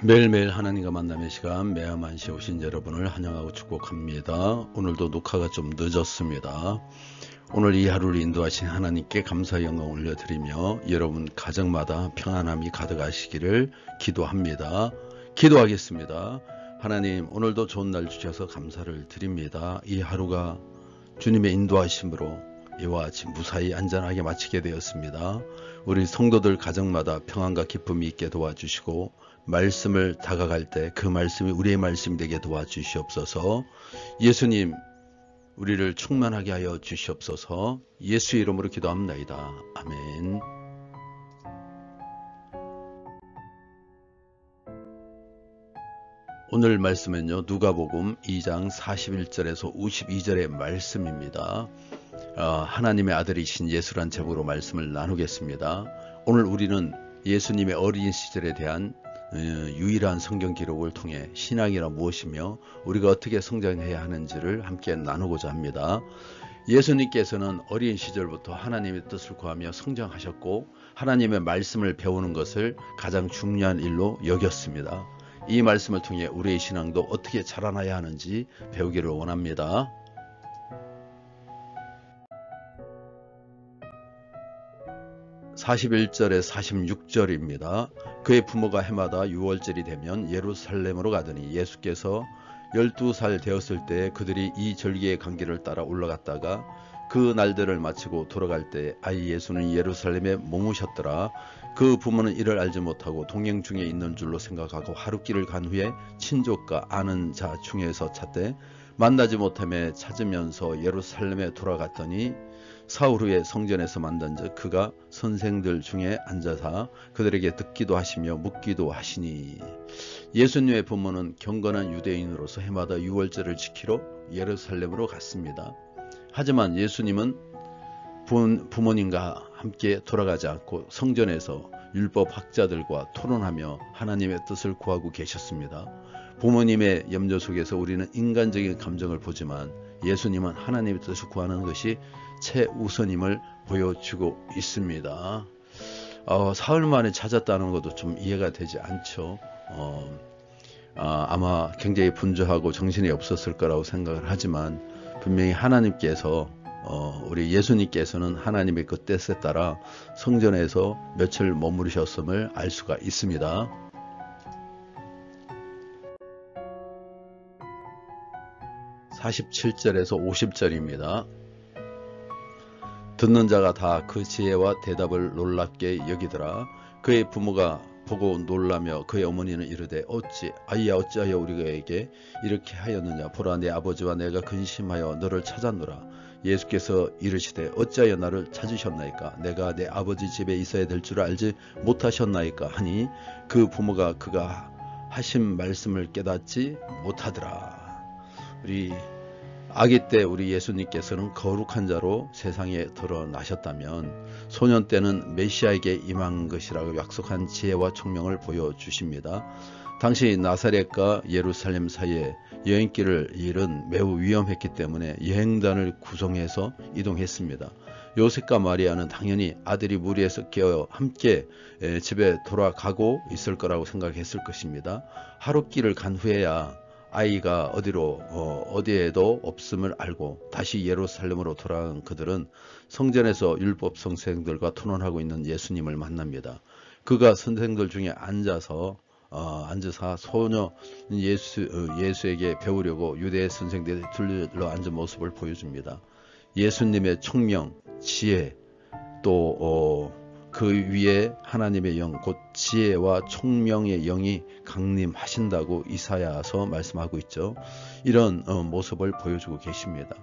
매일매일 하나님과 만남의 시간 매야만시에 오신 여러분을 환영하고 축복합니다. 오늘도 녹화가 좀 늦었습니다. 오늘 이 하루를 인도하신 하나님께 감사의 영광 올려드리며 여러분 가정마다 평안함이 가득하시기를 기도합니다. 기도하겠습니다. 하나님, 오늘도 좋은 날 주셔서 감사를 드립니다. 이 하루가 주님의 인도하심으로 이와 같이 무사히 안전하게 마치게 되었습니다. 우리 성도들 가정마다 평안과 기쁨이 있게 도와주시고 말씀을 다가갈 때 그 말씀이 우리의 말씀이 되게 도와주시옵소서. 예수님, 우리를 충만하게 하여 주시옵소서. 예수의 이름으로 기도합나이다. 아멘. 오늘 말씀은요, 누가복음 2장 41절에서 52절의 말씀입니다. 하나님의 아들이신 예수란 제목으로 말씀을 나누겠습니다. 오늘 우리는 예수님의 어린 시절에 대한 유일한 성경 기록을 통해 신앙이란 무엇이며 우리가 어떻게 성장해야 하는지를 함께 나누고자 합니다. 예수님께서는 어린 시절부터 하나님의 뜻을 구하며 성장하셨고 하나님의 말씀을 배우는 것을 가장 중요한 일로 여겼습니다. 이 말씀을 통해 우리의 신앙도 어떻게 자라나야 하는지 배우기를 원합니다. 41절에 46절입니다. 그의 부모가 해마다 6월절이 되면 예루살렘으로 가더니 예수께서 12살 되었을 때 그들이 이 절기의 관계를 따라 올라갔다가 그 날들을 마치고 돌아갈 때 아이 예수는 예루살렘에 머무셨더라. 그 부모는 이를 알지 못하고 동행 중에 있는 줄로 생각하고 하루길을 간 후에 친족과 아는 자 중에서 찾되 만나지 못하며 찾으면서 예루살렘에 돌아갔더니 사흘 후에 성전에서 만난즉 그가 선생들 중에 앉아서 그들에게 듣기도 하시며 묻기도 하시니. 예수님의 부모는 경건한 유대인으로서 해마다 유월절을 지키러 예루살렘으로 갔습니다. 하지만 예수님은 부모님과 함께 돌아가지 않고 성전에서 율법 학자들과 토론하며 하나님의 뜻을 구하고 계셨습니다. 부모님의 염려 속에서 우리는 인간적인 감정을 보지만 예수님은 하나님의 뜻을 구하는 것이 최우선임을 보여주고 있습니다. 사흘 만에 찾았다는 것도 좀 이해가 되지 않죠. 아마 굉장히 분주하고 정신이 없었을 거라고 생각을 하지만 분명히 하나님께서 우리 예수님께서는 하나님의 그 뜻에 따라 성전에서 며칠 머무르셨음을 알 수가 있습니다. 47절에서 50절입니다. 듣는 자가 다 그 지혜와 대답을 놀랍게 여기더라. 그의 부모가 보고 놀라며 그의 어머니는 이르되 어찌하여 우리에게 이렇게 하였느냐. 보라, 내 아버지와 내가 근심하여 너를 찾았노라. 예수께서 이르시되 어찌하여 나를 찾으셨나이까. 내가 내 아버지 집에 있어야 될 줄 알지 못하셨나이까 하니 그 부모가 그가 하신 말씀을 깨닫지 못하더라. 우리 아기 때 우리 예수님께서는 거룩한 자로 세상에 드러나셨다면 소년 때는 메시아에게 임한 것이라고 약속한 지혜와 총명을 보여주십니다. 당시 나사렛과 예루살렘 사이에 여행길을 잃은 매우 위험했기 때문에 여행단을 구성해서 이동했습니다. 요셉과 마리아는 당연히 아들이 무리에서 깨어 함께 집에 돌아가고 있을 거라고 생각했을 것입니다. 하룻길을 간 후에야 아이가 어디에도 없음을 알고 다시 예루살렘으로 돌아간 그들은 성전에서 율법 선생들과 토론하고 있는 예수님을 만납니다. 그가 선생들 중에 앉아서 소녀 예수에게 배우려고 유대 선생들이 둘러 앉은 모습을 보여줍니다. 예수님의 총명, 지혜, 또 그 위에 하나님의 영, 곧 지혜와 총명의 영이 강림하신다고 이사야서 말씀하고 있죠. 이런 모습을 보여주고 계십니다.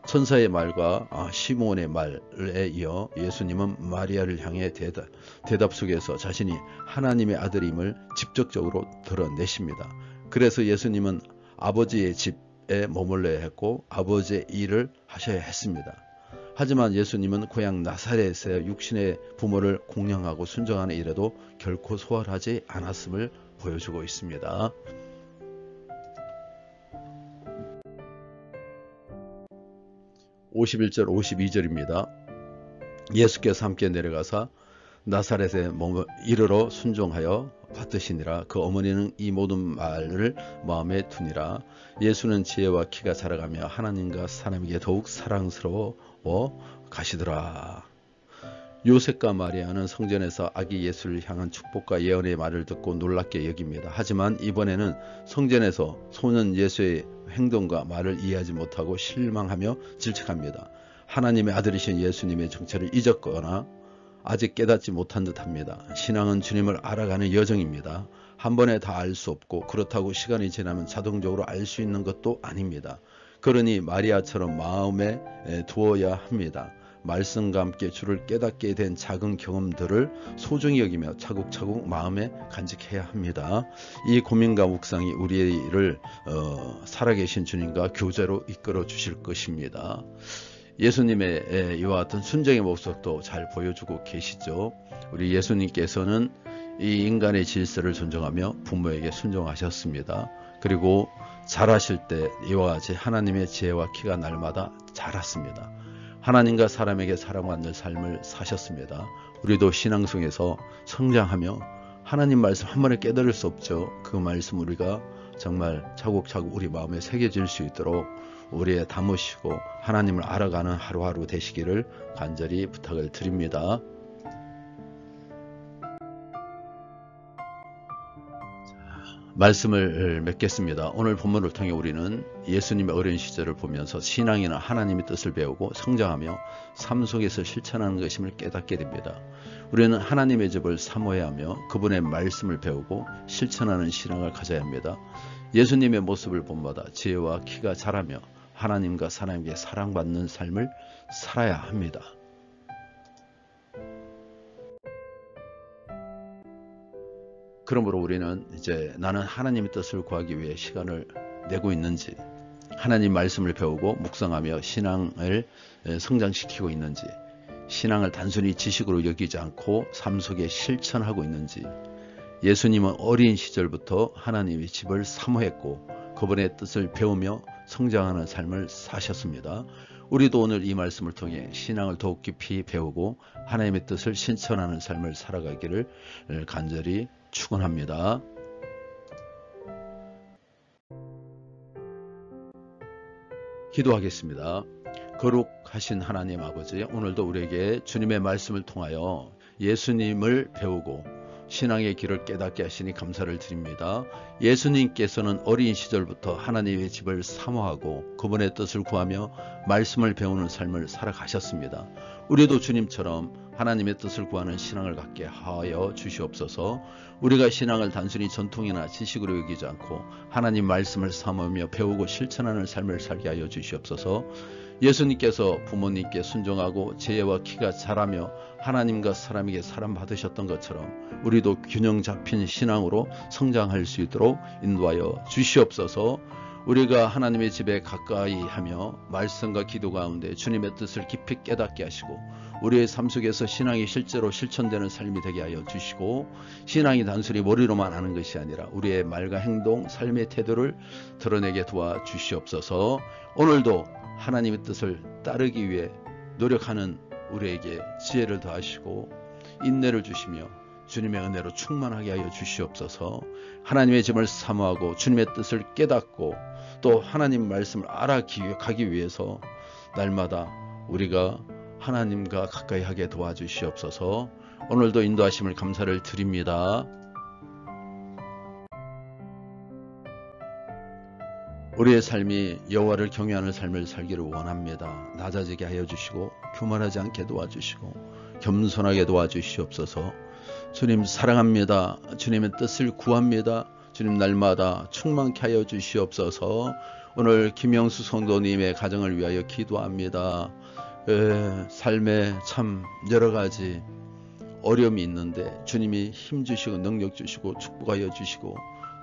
천사의 말과 시므온의 말에 이어 예수님은 마리아를 향해 대답 속에서 자신이 하나님의 아들임을 직접적으로 드러내십니다. 그래서 예수님은 아버지의 집에 머물러야 했고 아버지의 일을 하셔야 했습니다. 하지만 예수님은 고향 나사렛에서 육신의 부모를 공양하고 순종하는 일에도 결코 소홀하지 않았음을 보여주고 있습니다. 51절 52절입니다. 예수께서 함께 내려가사 나사렛에 이르러 순종하여 받으시니라. 그 어머니는 이 모든 말을 마음에 두니라. 예수는 지혜와 키가 자라가며 하나님과 사람에게 더욱 사랑스러워 가시더라. 요셉과 마리아는 성전에서 아기 예수를 향한 축복과 예언의 말을 듣고 놀랍게 여깁니다. 하지만 이번에는 성전에서 소년 예수의 행동과 말을 이해하지 못하고 실망하며 질책합니다. 하나님의 아들이신 예수님의 정체를 잊었거나 아직 깨닫지 못한 듯합니다. 신앙은 주님을 알아가는 여정입니다. 한 번에 다 알 수 없고 그렇다고 시간이 지나면 자동적으로 알 수 있는 것도 아닙니다. 그러니 마리아처럼 마음에 두어야 합니다. 말씀과 함께 주를 깨닫게 된 작은 경험들을 소중히 여기며 차곡차곡 마음에 간직해야 합니다. 이 고민과 묵상이 우리를 살아계신 주님과 교제로 이끌어 주실 것입니다. 예수님의 이와 같은 순종의 모습도 잘 보여주고 계시죠. 우리 예수님께서는 이 인간의 질서를 존중하며 부모에게 순종하셨습니다. 그리고 자라실 때 이와 같이 하나님의 지혜와 키가 날마다 자랐습니다. 하나님과 사람에게 사랑받는 삶을 사셨습니다. 우리도 신앙송에서 성장하며 하나님 말씀 한 번에 깨달을 수 없죠. 그 말씀 우리가 정말 차곡차곡 우리 마음에 새겨질 수 있도록 우리에 담으시고 하나님을 알아가는 하루하루 되시기를 간절히 부탁을 드립니다. 말씀을 맺겠습니다. 오늘 본문을 통해 우리는 예수님의 어린 시절을 보면서 신앙이나 하나님의 뜻을 배우고 성장하며 삶 속에서 실천하는 것임을 깨닫게 됩니다. 우리는 하나님의 집을 사모해야 하며 그분의 말씀을 배우고 실천하는 신앙을 가져야 합니다. 예수님의 모습을 본마다 지혜와 키가 자라며 하나님과 사람에게 사랑받는 삶을 살아야 합니다. 그러므로 우리는 이제 나는 하나님의 뜻을 구하기 위해 시간을 내고 있는지, 하나님 말씀을 배우고 묵상하며 신앙을 성장시키고 있는지, 신앙을 단순히 지식으로 여기지 않고 삶 속에 실천하고 있는지, 예수님은 어린 시절부터 하나님의 집을 사모했고 그분의 뜻을 배우며 성장하는 삶을 사셨습니다. 우리도 오늘 이 말씀을 통해 신앙을 더욱 깊이 배우고 하나님의 뜻을 실천하는 삶을 살아가기를 간절히 축원합니다. 기도하겠습니다. 거룩하신 하나님 아버지, 오늘도 우리에게 주님의 말씀을 통하여 예수님을 배우고 신앙의 길을 깨닫게 하시니 감사를 드립니다. 예수님께서는 어린 시절부터 하나님의 집을 사모하고 그분의 뜻을 구하며 말씀을 배우는 삶을 살아가셨습니다. 우리도 주님처럼 하나님의 뜻을 구하는 신앙을 갖게 하여 주시옵소서. 우리가 신앙을 단순히 전통이나 지식으로 여기지 않고 하나님 말씀을 사모하며 배우고 실천하는 삶을 살게 하여 주시옵소서. 예수님께서 부모님께 순종하고 지혜와 키가 자라며 하나님과 사람에게 사랑받으셨던 것처럼 우리도 균형 잡힌 신앙으로 성장할 수 있도록 인도하여 주시옵소서. 우리가 하나님의 집에 가까이 하며 말씀과 기도 가운데 주님의 뜻을 깊이 깨닫게 하시고 우리의 삶 속에서 신앙이 실제로 실천되는 삶이 되게 하여 주시고, 신앙이 단순히 머리로만 하는 것이 아니라 우리의 말과 행동, 삶의 태도를 드러내게 도와주시옵소서. 오늘도 하나님의 뜻을 따르기 위해 노력하는 우리에게 지혜를 더하시고 인내를 주시며 주님의 은혜로 충만하게 하여 주시옵소서. 하나님의 집을 사모하고 주님의 뜻을 깨닫고 또 하나님 말씀을 알아가기 위해서 날마다 우리가 하나님과 가까이 하게 도와주시옵소서. 오늘도 인도하심을 감사를 드립니다. 우리의 삶이 여호와를 경외하는 삶을 살기를 원합니다. 낮아지게 하여 주시고 교만하지 않게 도와주시고 겸손하게 도와주시옵소서. 주님 사랑합니다. 주님의 뜻을 구합니다. 주님 날마다 충만케 하여 주시옵소서. 오늘 김영수 성도님의 가정을 위하여 기도합니다. 삶에 참 여러 가지 어려움이 있는데 주님이 힘 주시고 능력 주시고 축복하여 주시고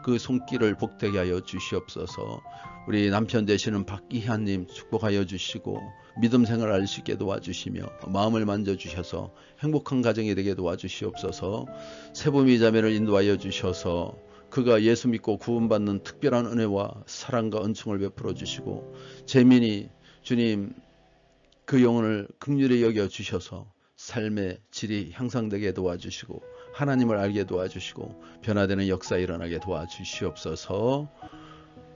그 손길을 복되게 하여 주시옵소서. 우리 남편 되시는 박기현님 축복하여 주시고 믿음 생활을 알 수 있게 도와주시며 마음을 만져주셔서 행복한 가정이 되게 도와주시옵소서. 세부미 자매를 인도하여 주셔서 그가 예수 믿고 구원받는 특별한 은혜와 사랑과 은총을 베풀어 주시고 재민이 주님 그 영혼을 긍휼히 여겨 주셔서 삶의 질이 향상되게 도와주시고 하나님을 알게 도와주시고 변화되는 역사 일어나게 도와주시옵소서.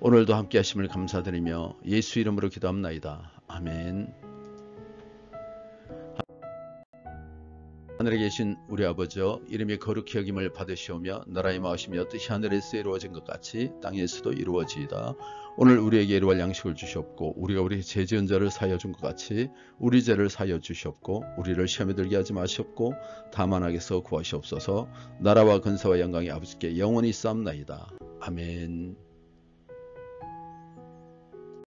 오늘도 함께 하심을 감사드리며 예수 이름으로 기도합나이다. 아멘. 하늘에 계신 우리 아버지여, 이름이 거룩히 여김을 받으시오며 나라의 마음이 어떠시 하늘에서 이루어진 것 같이 땅에서도 이루어지이다. 오늘 우리에게 이루할 양식을 주시옵고 우리가 우리 죄 지은 자를 사하여 준 것 같이 우리 죄를 사하여 주시옵고 우리를 시험에 들게 하지 마시옵고 다만 악에서 구하시옵소서. 나라와 근세와 영광이 아버지께 영원히 쌓옵나이다. 아멘.